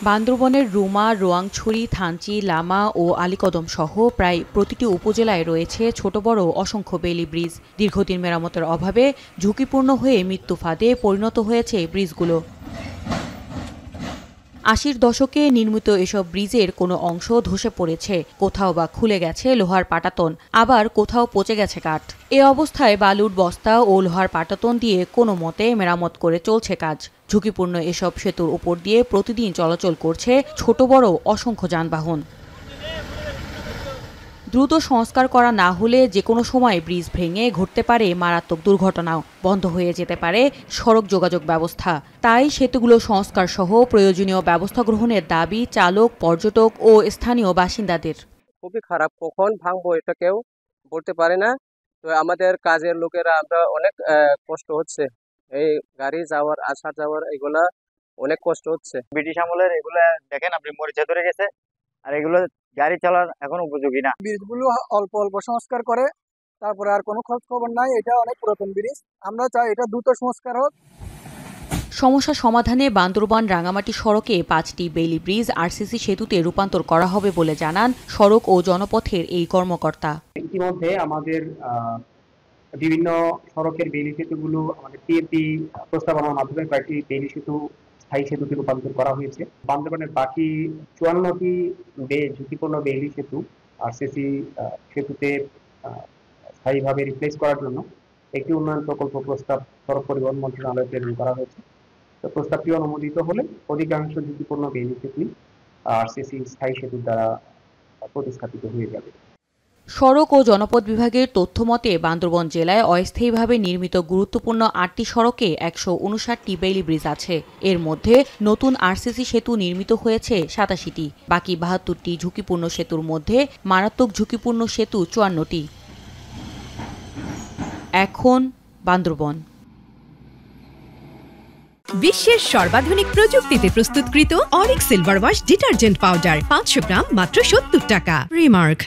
বান্দরবনের রুমা, রোয়াংছড়ি, থানচি, লামা ও আলীকদম সহ প্রায় প্রতিটি উপজেলায় রয়েছে ছোট বড় অসংখ্য বেইলি ব্রিজ। দীর্ঘদিন মেরামতের অভাবে ঝুঁকিপূর্ণ হয়ে মৃত্যু ফাঁদে পরিণত হয়েছে ব্রিজগুলো। ৮০-র দশকে নির্মিত এসব ব্রিজের কোনো অংশ ধসে পড়েছে, কোথাও বা খুলে গেছে লোহার পাটাতন, আবার কোথাও পচে গেছে কাঠ। এ অবস্থায় বালুর বস্তা ও লোহার পাটাতন দিয়ে কোনো মতে মেরামত করে চলছে কাজ। ঝুঁকিপূর্ণ এসব সেতুর উপর দিয়ে প্রতিদিন চলাচল করছে ছোট বড় অসংখ্য যানবাহন। দ্রুত সংস্কার করা না হলে যেকোনো সময় ব্রিজ ভেঙে ঘটতে পারে মারাত্মক দুর্ঘটনাও, বন্ধ হয়ে যেতে পারে সড়ক যোগাযোগ ব্যবস্থা। তাই সেতুগুলো সংস্কার সহ প্রয়োজনীয় ব্যবস্থা গ্রহণের দাবি চালক, পর্যটক ও স্থানীয় বাসিন্দাদের। খুবই খারাপ, কখন ভাঙবো এটা কেউ বলতে পারে না। তো আমাদের কাজের লোকেরা আমরা অনেক কষ্ট হচ্ছে, এই গাড়ি যাওয়ার আসা যাওয়ার এগুলা অনেক কষ্ট হচ্ছে। ব্রিটিশ আমলের এগুলা দেখেন আপনি মরিচা ধরে গেছে, আর এগুলো গাড়ি চালার এখন উপযোগী না। ব্রিজগুলো অল্প অল্প সংস্কার করে, তারপরে আর কোনো খোঁজ খবর নাই। এটা অনেক পুরাতন ব্রিজ, আমরা চাই এটা দ্রুত সংস্কার হোক। সমস্যা সমাধানে বান্দরবান রাঙামাটি সড়কে 5টি বেইলি ব্রিজ আরসিসি সেতুতে রূপান্তর করা হবে বলে জানান সড়ক ও জনপথের এই কর্মকর্তা। ইতিমধ্যে আমাদের বিভিন্ন সড়কের বেইলি সেতুগুলো আমাদের টিএমপি প্রস্তাবনার মাধ্যমে কয়েকটি বেইলি সেতু স্থায়ী সেতুতে রূপান্তর করা হয়েছে। বান্দরবানের বাকি 54টি ঝুঁকিপূর্ণ বেইলি সেতু আরসিসি সেতুতে স্থায়ীভাবে রিপ্লেস করার জন্য একটি উন্নয়ন প্রকল্প প্রস্তাব সড়ক পরিবহন মন্ত্রণালয়ে প্রেরণ করা হয়েছে। তো প্রস্তাবটি অনুমোদিত হলে অধিকাংশ ঝুঁকিপূর্ণ বেইলি সেতুই আরসিসি স্থায়ী সেতুর দ্বারা প্রতিস্থাপিত হয়ে যাবে। সড়ক ও জনপথ বিভাগের তথ্যমতে বান্দরবান জেলায় অস্থায়ীভাবে নির্মিত গুরুত্বপূর্ণ 8টি সড়কে 159টি বেইলি ব্রিজ আছে। এর মধ্যে নতুন আরসিসি সেতু নির্মিত হয়েছে 87টি। বাকি 72টি ঝুঁকিপূর্ণ সেতুর মধ্যে মারাত্মক ঝুঁকিপূর্ণ সেতু 54টি। এখন বান্দরবন বিশ্বের সর্বাধুনিক প্রযুক্তিতে প্রস্তুতকৃত Arik silver wash detergent powder 500 গ্রাম মাত্র 70 টাকা। রিমার্ক।